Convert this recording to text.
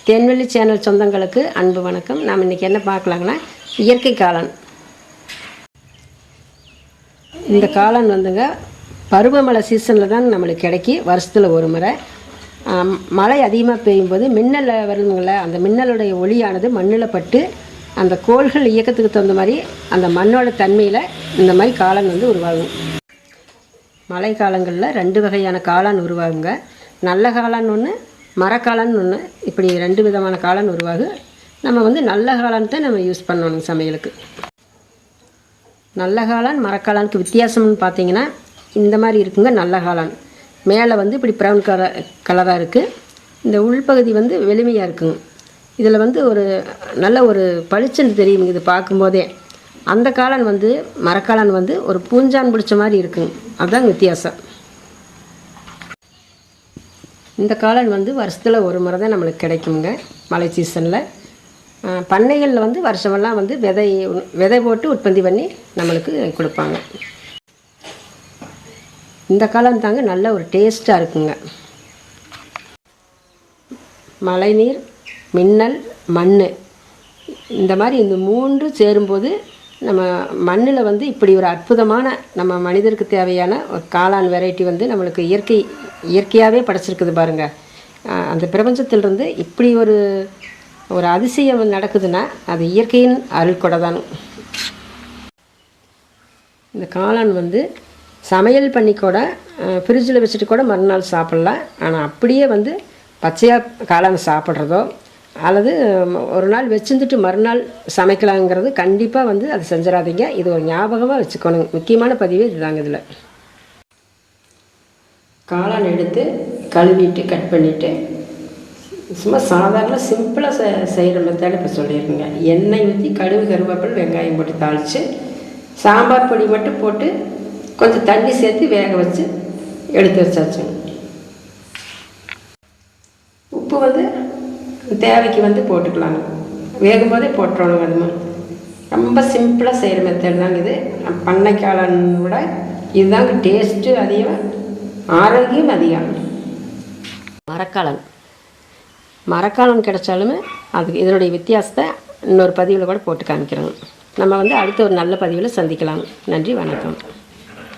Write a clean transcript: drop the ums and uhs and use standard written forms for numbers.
தேன்வெளி channel சொந்தங்களுக்கு அன்பு வணக்கம். நாம் இன்றைக்கி என்ன பார்க்கலாங்கன்னா, இயற்கை காளான். இந்த காளான் வந்துங்க பருவமழை சீசனில் தான் நம்மளுக்கு கிடைக்கி. வருஷத்தில் ஒரு முறை மழை அதிகமாக பெய்யும்போது மின்னல் வருங்கள, அந்த மின்னலுடைய ஒளியானது மண்ணில் பட்டு அந்த கோள்கள் இயக்கத்துக்கு தகுந்த மாதிரி அந்த மண்ணோட தன்மையில் இந்த மாதிரி காளான் வந்து உருவாகும். மழை காலங்களில் 2 வகையான காளான் உருவாகுங்க. நல்ல காளான் ஒன்று, மரக்காளான் ஒன்று. இப்படி 2 விதமான காளான் உருவாகும். நம்ம வந்து நல்ல காளான் தான் நம்ம யூஸ் பண்ணணும் சமையலுக்கு. நல்ல காளான் மரக்காளானுக்கு வித்தியாசம்னு பார்த்தீங்கன்னா இந்த மாதிரி இருக்குங்க. நல்ல காளான் மேலே வந்து இப்படி ப்ரௌன் கலராக இருக்குது. இந்த உள்பகுதி வந்து வெளுமையாக இருக்குங்க. இதில் வந்து ஒரு நல்ல ஒரு பளிச்சுன்னு தெரியும் இது பார்க்கும்போதே. அந்த காளான் வந்து மரக்காளான் வந்து ஒரு பூஞ்சான் பிடிச்ச மாதிரி இருக்குங்க. அதுதான் வித்தியாசம். இந்த காளான் வந்து வருஷத்தில் ஒரு முறை தான் நம்மளுக்கு கிடைக்குங்க மழை சீசனில். பண்ணைகளில் வந்து வருஷமெல்லாம் வந்து விதை போட்டு உற்பத்தி பண்ணி நம்மளுக்கு கொடுப்பாங்க. இந்த காளான் தாங்க நல்ல ஒரு டேஸ்ட்டாக இருக்குங்க. மழைநீர், மின்னல், மண், இந்த மாதிரி இந்த 3 சேரும்போது நம்ம மண்ணில் வந்து இப்படி ஒரு அற்புதமான நம்ம மனிதருக்கு தேவையான ஒரு காளான் வெரைட்டி வந்து நம்மளுக்கு இயற்கையாகவே படைச்சிருக்குது பாருங்கள். அந்த பிரபஞ்சத்திலிருந்து இப்படி ஒரு அதிசயம் நடக்குதுன்னா அது இயற்கையின் அருள் கொடை தான். இந்த காளான் வந்து சமையல் பண்ணி கூட ஃப்ரிட்ஜில் வச்சுட்டு கூட மறுநாள் சாப்பிட்லாம். ஆனால் அப்படியே வந்து பச்சையாக காளான் சாப்பிட்றதோ அல்லது ஒரு நாள் வச்சுருந்துட்டு மறுநாள் சமைக்கலாங்கிறது கண்டிப்பாக வந்து அது செஞ்சிடாதீங்க. இது ஒரு ஞாபகமாக வச்சுக்கணும். முக்கியமான பதிவு இதுதாங்க. இதில் காளான் எடுத்து கழுவிட்டு கட் பண்ணிவிட்டு சும்மா சாதாரண சிம்பிளாக செய்கிற மெத்தட் இப்போ சொல்லியிருக்குங்க. எண்ணெய் ஊற்றி கடுகு, கருவேப்பிலை, வெங்காயம் போட்டு தாளித்து சாம்பார் பொடி மட்டும் போட்டு கொஞ்சம் தண்ணி சேர்த்து வேக வச்சு எடுத்து வச்சாச்சுங்க. உப்பு வந்து தேவைக்கு வந்து போட்டுக்கலாங்க. வேகும்போதே போட்டுறோணுங்க. அதுமா ரொம்ப சிம்பிளாக செய்கிற மெத்தட் தாங்க இது. பண்ணை காளான் விட இதுதாங்க டேஸ்ட்டு அதிகம், ஆரோக்கியம் அதிகம். மரக்காளான் கிடைச்சாலுமே அதுக்கு இதனுடைய வித்தியாசத்தை இன்னொரு பதிவில் கூட போட்டு காமிக்கிறோங்க. நம்ம வந்து அடுத்த ஒரு நல்ல பதிவில் சந்திக்கலாம். நன்றி, வணக்கம்.